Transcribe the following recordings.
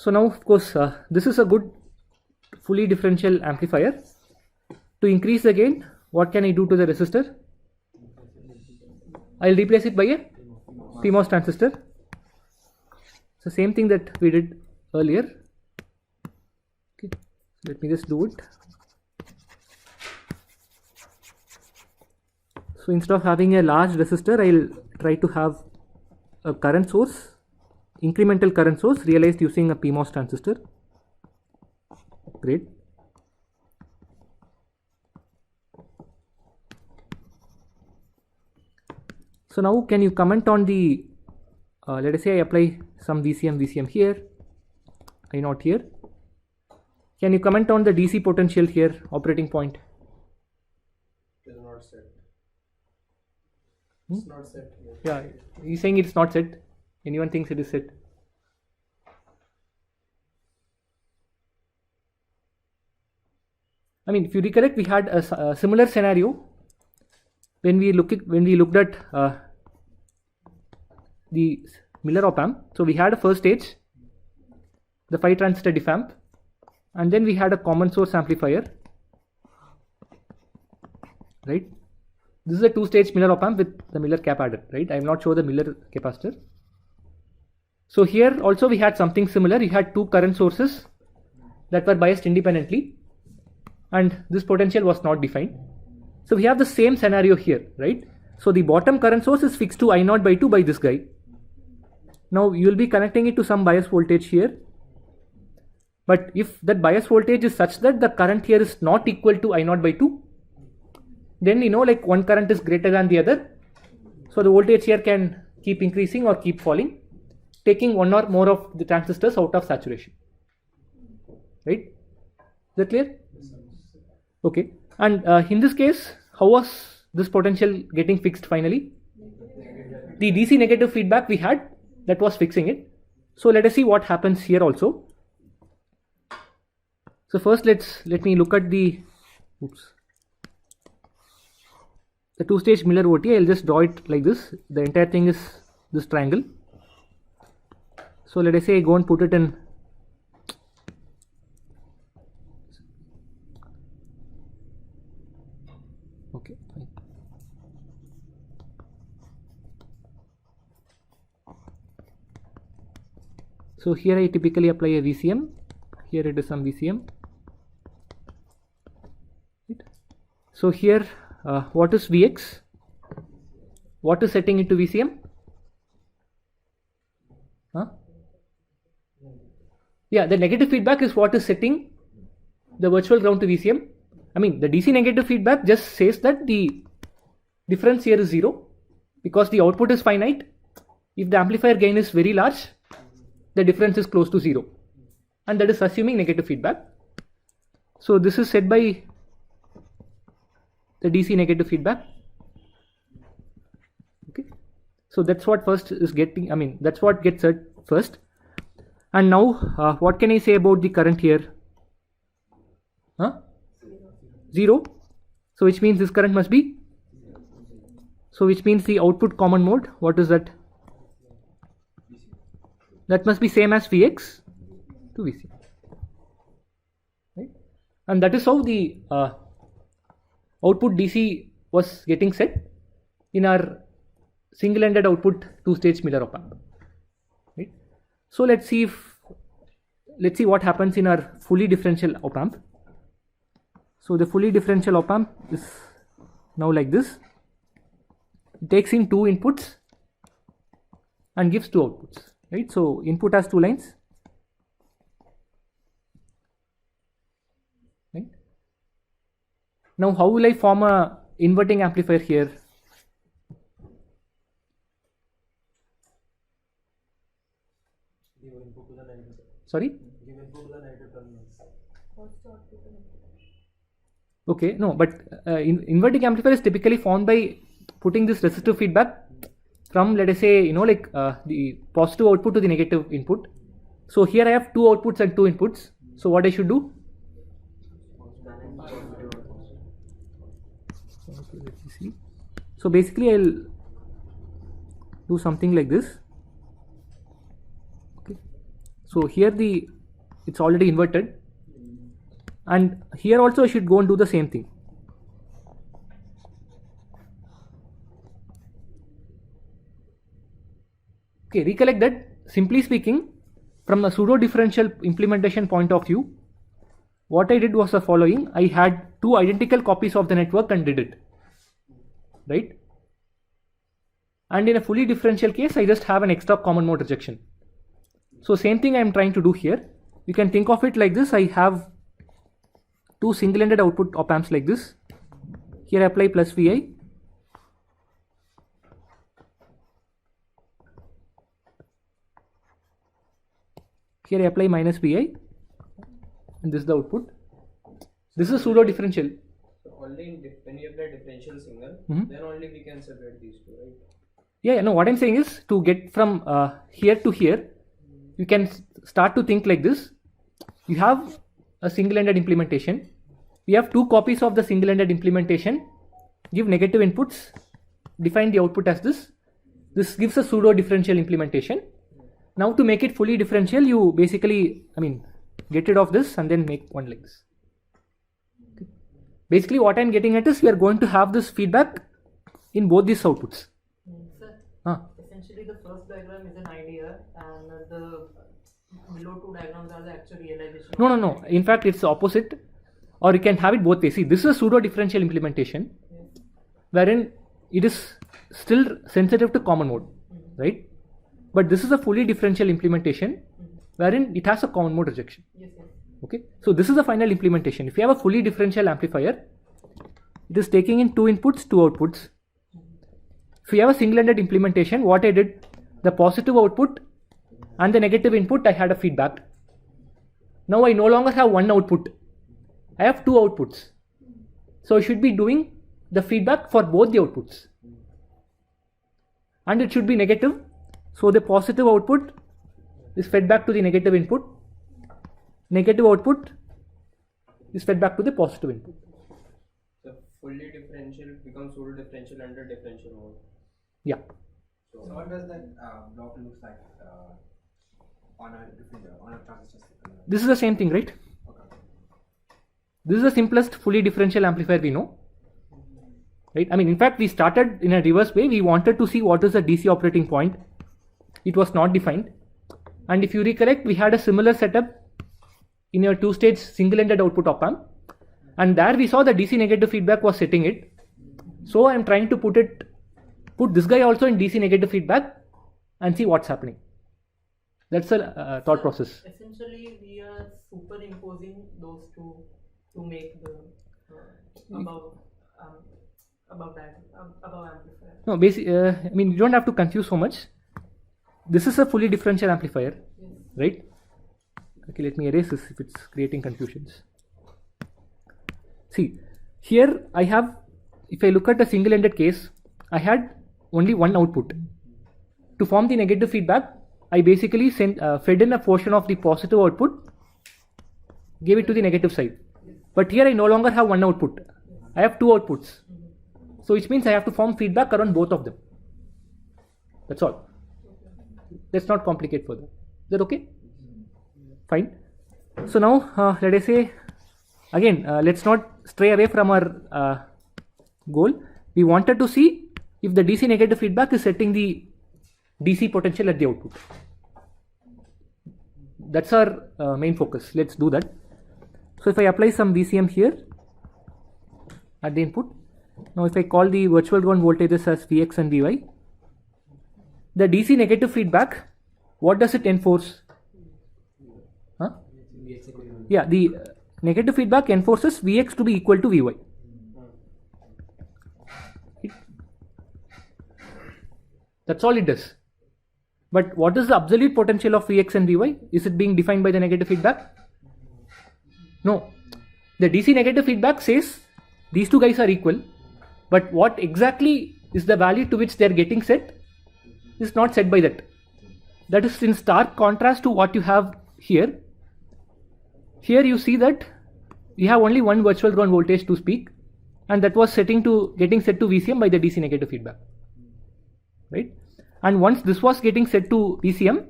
So now of course this is a good fully differential amplifier. To increase the gain, what can I do to the resistor? I'll replace it by a PMOS transistor. It's the same thing that we did earlier. Okay, let me just do it. So instead of having a large resistor, I'll try to have a current source, incremental current source realized using a PMOS transistor. Great. So now can you comment on the, let us say I apply some VCM here, I0 here. Can you comment on the DC potential here, operating point? It is not set. It's not set here. Yeah, he's saying it's not set. Anyone thinks it is set? I mean, if you recollect, we had a similar scenario when we looked at the Miller op-amp. So we had a first stage, the 5 transistor diff amp, and then we had a common source amplifier, right? This is a 2-stage Miller op-amp with the Miller cap adder, right? I am not sure the Miller capacitor. So here also we had something similar. We had 2 current sources that were biased independently, and this potential was not defined. So we have the same scenario here, right? So the bottom current source is fixed to I0 by 2 by this guy. Now you will be connecting it to some bias voltage here. But if that bias voltage is such that the current here is not equal to I0 by 2, then you know, like one current is greater than the other. So the voltage here can keep increasing or keep falling, taking one or more of the transistors out of saturation. Right? Is that clear? Okay. And in this case, how was this potential getting fixed finally? The DC negative feedback we had, that was fixing it. So let us see what happens here also. So first let me look at the 2-stage Miller OTA. I'll just draw it like this. The entire thing is this triangle. So let us say I go and put it in. Okay, fine. So here I typically apply a VCM. Here it is some VCM. Right. So here what is Vx? What is setting into VCM? Huh? Yeah, the negative feedback is what is setting the virtual ground to VCM. I mean, the DC negative feedback just says that the difference here is 0 because the output is finite. If the amplifier gain is very large, the difference is close to 0, and that is assuming negative feedback. So this is set by the DC negative feedback. Okay, so that's what first is getting, I mean, that's what gets set first. And now what can I say about the current here? Huh? 0. So which means this current must be, so which means the output common mode, what is that? That must be same as Vx to Vc, right? And that is how the output DC was getting set in our single-ended output 2-stage Miller op-amp, right? So let's see what happens in our fully differential op-amp. So the fully differential op-amp is now like this. It takes in 2 inputs and gives 2 outputs, right? So input has 2 lines, right? Now how will I form a inverting amplifier here? Give input to the negative. Sorry? Give input to the negative terminals. Okay, no, but inverting amplifier is typically formed by putting this resistive feedback from, let us say, you know, like the positive output to the negative input. So here I have 2 outputs and 2 inputs. So what I should do? Okay, let me see. So basically I'll do something like this. Okay. So here it's already inverted, and here also I should go and do the same thing. Okay, recollect that, simply speaking, from a pseudo-differential implementation point of view, what I did was the following. I had two identical copies of the network and did it, right? And in a fully differential case, I just have an extra common mode rejection. So same thing I am trying to do here. You can think of it like this. I have two single-ended output op amps like this. Here I apply plus Vi. Here I apply minus Vi. And this is the output. This is a pseudo-differential. So only when you apply differential signal, then only we can separate these two, right? Yeah, no, what I'm saying is to get from here to here, you can start to think like this. You have a single-ended implementation. We have two copies of the single-ended implementation. Give negative inputs. Define the output as this. This gives a pseudo-differential implementation. Now to make it fully differential, you basically, get rid of this and then make one like this. Okay. Basically what I'm getting at is we are going to have this feedback in both these outputs. Sir, essentially the first diagram is an idea and the below two diagrams are the actual realization. No. In fact, it's the opposite. Or you can have it both ways. See, this is a pseudo-differential implementation wherein it is still sensitive to common mode, right? But this is a fully differential implementation wherein it has a common mode rejection. Yes. Okay, so this is the final implementation. If you have a fully differential amplifier, it is taking in two inputs, two outputs. If you have a single-ended implementation, what I did, the positive output and the negative input, I had a feedback. Now I no longer have one output. I have two outputs. So I should be doing the feedback for both the outputs. And it should be negative. So the positive output is fed back to the negative input. Negative output is fed back to the positive input. So fully differential becomes pseudo differential under differential mode. Yeah. So what does that block looks like on a transistor? This is the same thing, right? Okay. This is the simplest fully differential amplifier we know. Right? In fact, we started in a reverse way. We wanted to see what is the DC operating point. It was not defined. And if you recollect, we had a similar setup in your two-stage single-ended output op amp. And there we saw the DC negative feedback was setting it. So I am trying to put this guy also in DC negative feedback and see what's happening. That's a thought process. Essentially, we are superimposing those two to make the above amplifier. No, you don't have to confuse so much. This is a fully differential amplifier, right? Okay, let me erase this if it's creating confusions. See, here I have, if I look at a single-ended case, I had only one output. To form the negative feedback, I basically fed in a portion of the positive output, gave it to the negative side. But here I no longer have one output. I have two outputs. So which means I have to form feedback around both of them. That's all. Let's not complicate further. Is that okay? Fine. So now let us say, again, let's not stray away from our goal. We wanted to see if the DC negative feedback is setting the DC potential at the output. That's our main focus. Let's do that. So if I apply some VCM here at the input, now if I call the virtual ground voltages as Vx and Vy, the DC negative feedback, what does it enforce? Yeah, the negative feedback enforces Vx to be equal to Vy. That's all it does. But what is the absolute potential of Vx and Vy? Is it being defined by the negative feedback? No. The DC negative feedback says these two guys are equal, but what exactly is the value to which they are getting set is not set by that. That is in stark contrast to what you have here. Here you see that we have only one virtual ground voltage to speak, and that was getting set to VCM by the DC negative feedback, right? And once this was getting set to VCM,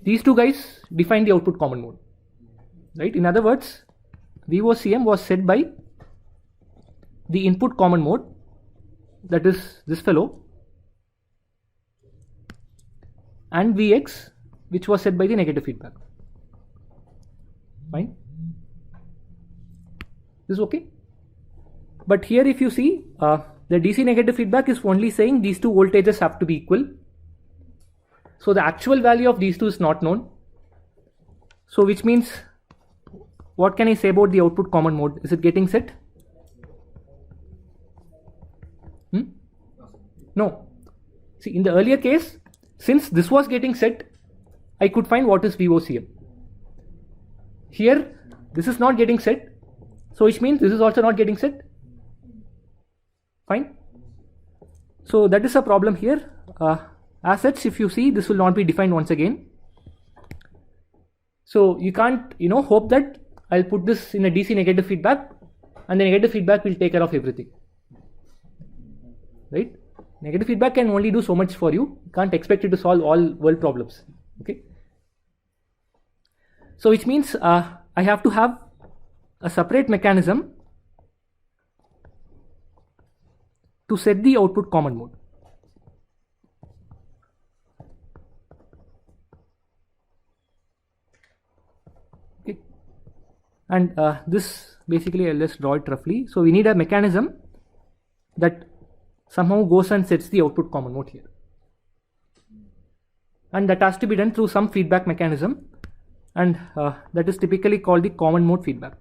these two guys define the output common mode, right? In other words, VOCM was set by the input common mode, that is this fellow, and Vx, which was set by the negative feedback. Fine. This is okay. But here if you see, the DC negative feedback is only saying these two voltages have to be equal. So the actual value of these two is not known. So which means, what can I say about the output common mode? Is it getting set? No. See, in the earlier case, since this was getting set, I could find what is VOCM. Here, this is not getting set, so which means this is also not getting set. Fine. So that is a problem here. As such, if you see, this will not be defined once again. So you can't, hope that I'll put this in a DC negative feedback and the negative feedback will take care of everything. Right? Negative feedback can only do so much for you. You can't expect it to solve all world problems. Okay. So which means I have to have a separate mechanism to set the output common mode. Okay. And this basically, I'll just draw it roughly. So we need a mechanism that somehow goes and sets the output common mode here, and that has to be done through some feedback mechanism, and that is typically called the common mode feedback.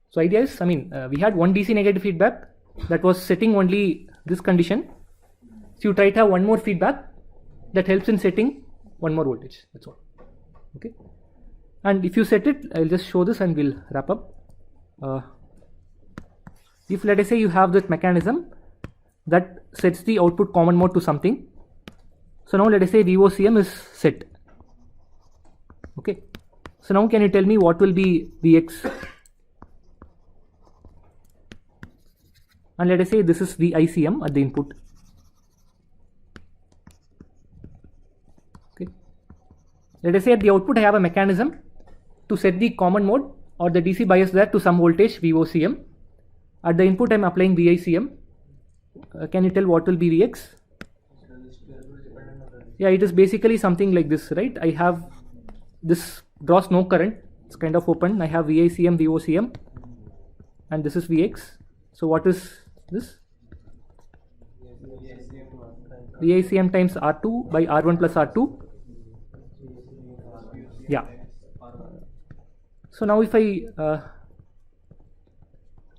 So idea is, we had one DC negative feedback that was setting only this condition. So you try to have one more feedback that helps in setting one more voltage. That's all. Okay. And if you set it, I'll just show this and we'll wrap up. If let us say you have this mechanism that sets the output common mode to something. So now let us say VOCM is set. Okay. So now can you tell me what will be Vx? And let us say this is VICM at the input. Okay. Let us say at the output I have a mechanism to set the common mode or the DC bias there to some voltage VOCM. At the input I am applying VICM. Can you tell what will be Vx? Yeah, it is basically something like this, right? I have this draws no current. It's kind of open. I have VICM, VOCM, and this is Vx. So what is this? VICM times R2 by R1 plus R2. Yeah. So now if I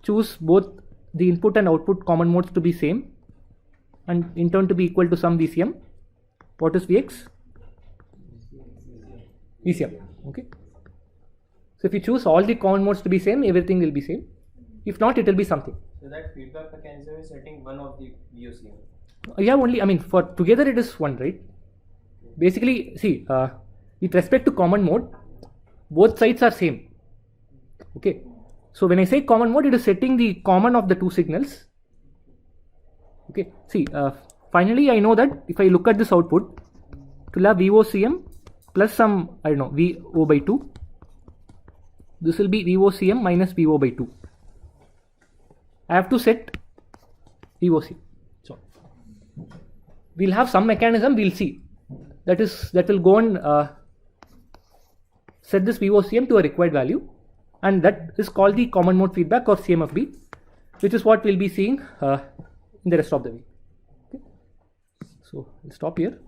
choose both the input and output common modes to be same and in turn to be equal to some VCM, what is Vx? VCM. Okay. So if you choose all the common modes to be same, everything will be same. If not, it will be something. So that feedback mechanism is setting one of the VOCM. You have only, for together it is one, right? Basically, see, with respect to common mode, both sides are same. Okay. So when I say common mode, it is setting the common of the two signals. Okay. See, finally I know that if I look at this output, it will have VOCM plus some, I don't know, VO by 2. This will be VOCM minus VO by 2. I have to set VOCM. So we'll have some mechanism, we'll see. That will go and set this VOCM to a required value, and that is called the common mode feedback or CMFB, which is what we'll be seeing in the rest of the week. Okay. So we'll stop here.